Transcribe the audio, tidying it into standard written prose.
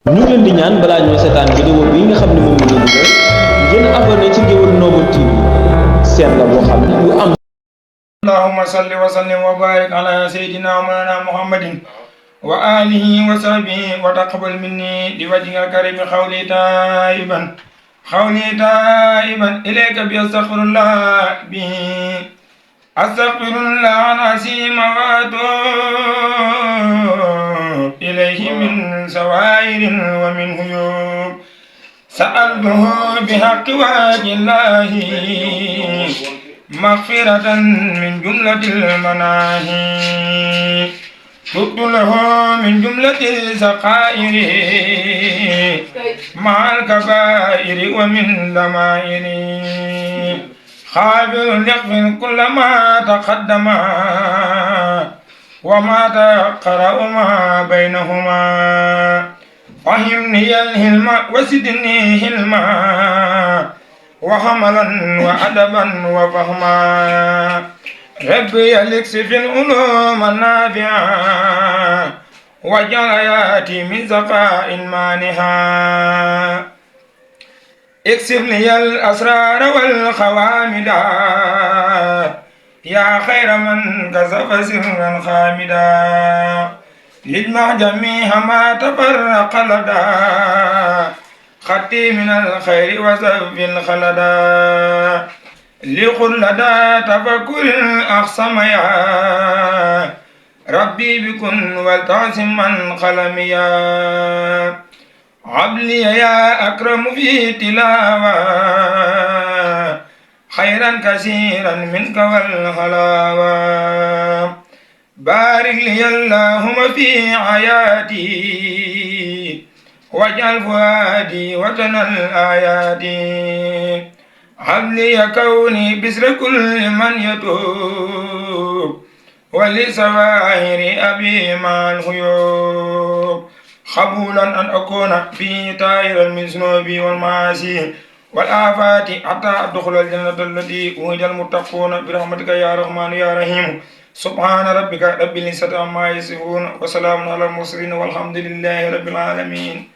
ñu ngi leen di ñaan balaa ñoo seetaan vidéo bi nga xam ne moom la ñu def ngeen abonné ci Ngéwël Noble TV seen la boo xam ne lu am. allahumma salli wa sallim wa barik ala sayyidina mawlana muhammadin wa alihi wa sahbihi wa taqabbal minni li wajhika karim xawli taiban ilayka bi astaghfirullah bi astaghfirullah al-azim wa atubu ilayhi min sawairin wa min huyub sa'altuhu bihaqqi wajhillahi مغفرة من جملة المناهي تبت له من جملة السقائر مع الكبائر ومن ضمائر خابر يغفر كل ما تقدم وما تأخر وما بينهما فهمني الهلم وزدني هلما وحملا وأدبا وفهما ربي يلكس في العلوم النافعة واجعل ياتي من زقاء مانها اكسب لي الأسرار والخوامدا يا خير من كسب سرا خامدا لجمع جميع ما تفرق لدى خطي من الخير وسف الخلدا لقل لدى تفكر أخصم يا ربي بكن والتعصم من خلميا عبلي يا أكرم في تلاوة خيرا كثيرا منك والهلاوة بارك لي اللهم في حياتي واجعل فؤادي وطن الآيات حبلي كوني بسر كل من يتوب ولسواهر أبي مع الخيوب قبولا أن أكون في طائرا من ذنوبي والمعاصي والآفات حتى أدخل الجنة التي وعد المتقون برحمتك يا رحمن يا رحيم سبحان ربك رب العزة عما يصفون وسلام على المرسلين والحمد لله رب العالمين.